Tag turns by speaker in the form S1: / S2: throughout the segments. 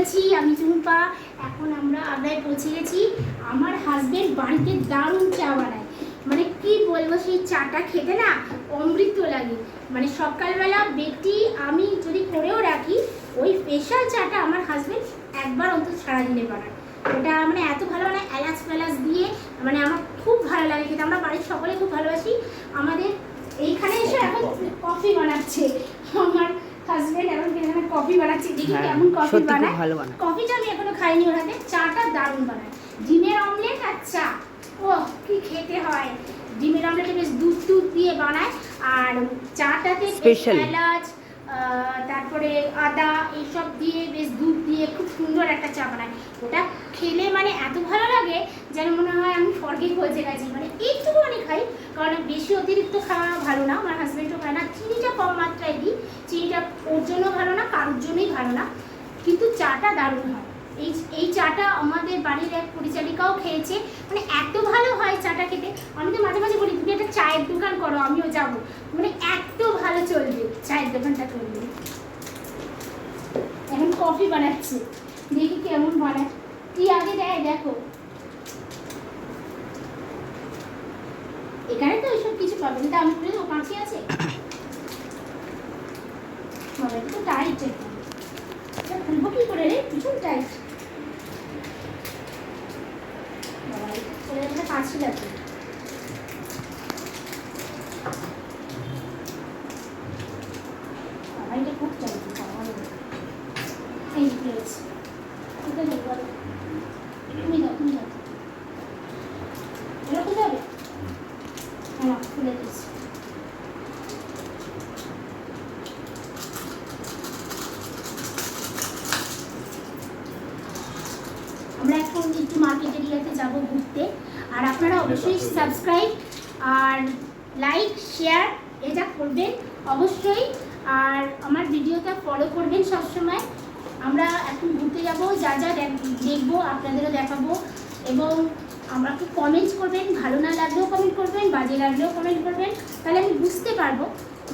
S1: বলছি, আমি টুম্পা। এখন আমরা আগ্রায় পৌঁছে গেছি। আমার হাজবেন্ড বাড়িতে দারুণ চা বানায়, মানে কি বলবো, সেই চাটা খেতে না অমৃত লাগে। মানে সকালবেলা বেটি আমি যদি করেও রাখি, ওই স্পেশাল চাটা আমার হাজবেন্ড একবার অন্তত সারাদিনে বানায়। ওটা মানে এত ভালো বানায়, এলাচ ফেলাচ দিয়ে, মানে আমার খুব ভালো লাগে খেতে। আমরা বাড়ির সকলে খুব ভালোবাসি। আমাদের এইখানে এসে এখন কফি বানাচ্ছে আমার হাজবেন্ড, এখন এখানে কফি বানাচ্ছে। দেখি কেমন কফি বানায়। কফিটা আমি এখনো খাইনি ওর হাতে। চাটা দারুণ বানায়, ডিমের অমলেট আর চা, ও কি খেতে হয়। ডিমের অমলেটে বেশ দুধ দুধ দিয়ে বানায়, আর চাটাতে এলাচ তারপরে আদা এইসব দিয়ে বেশ দুধ দিয়ে খুব সুন্দর একটা চা বানায়। ওটা খেলে মানে এত ভালো লাগে যেন মনে হয় আমি স্বর্গে পৌঁছে গেছি। মানে একটুখানি খাই, কারণ বেশি অতিরিক্ত খাওয়া ভালো না, আমার হাজব্যান্ডও খায় না। চিনিটা কম মাত্রায় দিই, চিনিটা ওর জন্য ভালো না, কারোর জন্যই ভালো না, কিন্তু চাটা দারুণ হয়। এই চাটা আমাদের বাড়ির এক পরিচালিকাও খেয়েছে, মানে এত ভালো হয় চাটা খেতে। আমি তো মাঝে মাঝে বলি তুমি একটা চায়ের দোকান করো, আমিও যাবো, মানে এত ভালো চলবে চায়ের দোকানটা করবে। এখন কফি বানাচ্ছে, দেখি কেমন বানায়, কি আগে দেয় দেখো। এখানে তো এইসব কিছু পাবে না, আমি বলি ও কাঁচি আছে, তো টাইট এটা খুলবো কি করে রে, ভীষণ টাইট। কাঁচি লাগবে, এটা খুব টাইট। এই পেয়েছি, তুমি দাও তুমি দাও, এরকম যাবে। হ্যাঁ খুলে দিচ্ছি। আমরা এখন একটু মার্কেট এরিয়াতে যাবো ঘুরতে, আর আপনারা অবশ্যই সাবস্ক্রাইব আর লাইক শেয়ার এটা করবেন অবশ্যই, আর আমার ভিডিওটা ফলো করবেন সবসময়। আমরা এখন ঘুরতে যাব, যা যা দেখবো আপনাদেরও দেখাবো, এবং আমাকে কমেন্ট করবেন, ভালো না লাগলেও কমেন্ট করবেন, বাজে লাগলেও কমেন্ট করবেন, তাহলে আমি বুঝতে পারবো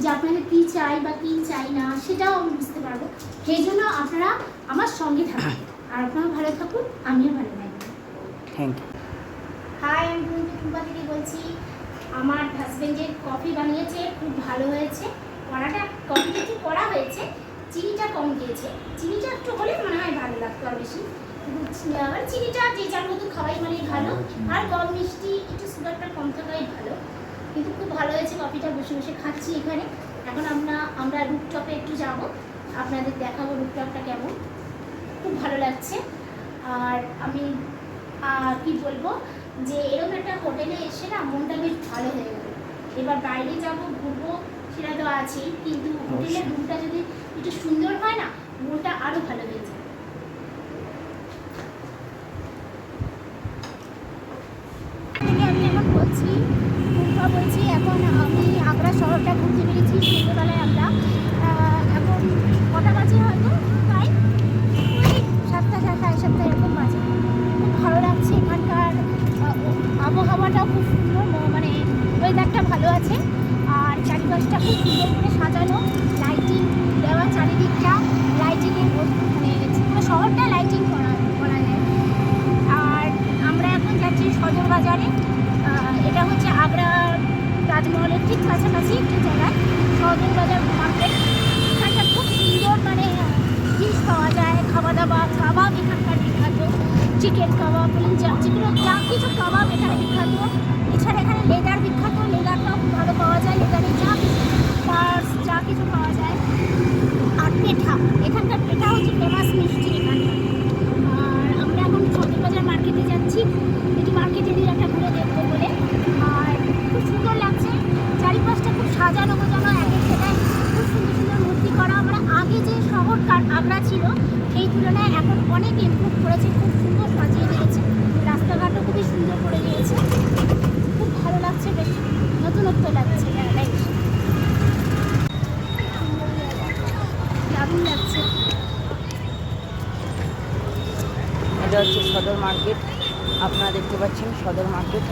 S1: যে আপনাদের কী চাই বা কী চাই না, সেটাও আমি বুঝতে পারবো। সেই জন্য আপনারা আমার সঙ্গে থাকুন, আর আপনারা ভালো থাকুন, আমিও ভালো থাকবো।
S2: Thank you.
S1: হাই, আমি টুম্পা দিদি বলছি। আমার হাজবেন্ডের কফি বানিয়েছে, খুব ভালো হয়েছে। কফিটা একটু কড়া হয়েছে, চিনিটা কম দিয়েছে। চিনিটা একটু হলে মনে হয় ভালো লাগতো আর বেশি, আবার চিনিটা যে যার মতো খাওয়াই মানে ভালো, আর কম মিষ্টি একটু সুগারটা কম থাকাই ভালো। কিন্তু খুব ভালো হয়েছে কফিটা, বসে বসে খাচ্ছি এখানে। এখন আমরা রুপটপে একটু যাব, আপনাদের দেখাবো রুপটপটা কেমন, খুব ভালো লাগছে। আর আমি কি বলবো, যে এরকম একটা হোটেলে এসে না মনটা বেশ ভালো হয়ে গেল। এবার বাইরে যাবো ঘুরবো সেটা তো আছেই, কিন্তু হোটেলের রুমটা যদি একটু সুন্দর হয় না, মনটা আরও ভালো হয়ে যায়। আমি এখন বলছি এখন আমি আগ্রা শহরটা ঘুরতে পেরেছি সন্ধ্যেবেলায়। আমরা এখন কটা বাজে হয়তো প্রায় ওই 7টা 7:30 এরকম বাজে। খুব ভালো লাগছে, এখানকার আবহাওয়াটাও খুব সুন্দর, মানে ওয়েদারটা ভালো আছে, আর চারিপাশটা খুব সুন্দর করে সাজানো, লাইটিং দেওয়া চারিদিকটা, লাইটিংয়ের মানে পুরো শহরটা লাইটিং করা বলা যায়। আর আমরা এখন যাচ্ছি সদর বাজারে, এটা হচ্ছে আগ্রা তাজমহলের ঠিক কাছাকাছি একটি জায়গায়, সদর বাজার মার্কেট। এখানটা খুব সুন্দর মানে জিনিস পাওয়া যায়, খাওয়া দাওয়া, কাবাব এখানকার বিখ্যাত, চিকেন কাবাব বলুন, যেগুলো যা কিছু কাবাব এখানে বিখ্যাত। এছাড়া এখানে লেদার বিখ্যাত, লেদারটাও খুব ভালো পাওয়া যায়, লেদারে যা কিছু পার্স যা কিছু পাওয়া যায়। আর পেঠা, এখানকার পেঠা হচ্ছে ফেমাস মিষ্টি এখানকার। আর আমরা এখন সদর বাজার মার্কেটে যাচ্ছি, এটি মার্কেট এরিয়াটা ঘুরে দেখবো বলে। আর খুব সুন্দর লাগছে, চারিপাশটা খুব সাজানো গোজানো, এক এক জায়গায় খুব সুন্দর সুন্দর মূর্তি করা। আমরা আগে যে শহরটা আগ্রা ছিল সেই তুলনায় এখন অনেক ইমপ্রুভ করেছে, খুব সুন্দর সাজিয়ে দিয়েছে, রাস্তাঘাটও খুবই সুন্দর করে দিয়েছে। খুব ভালো লাগছে, বেশ নতুনত্ব লাগছে, দারুণ লাগছে।
S2: এটা হচ্ছে সদর মার্কেট, আপনারা দেখতে পাচ্ছেন সদর মার্কেট।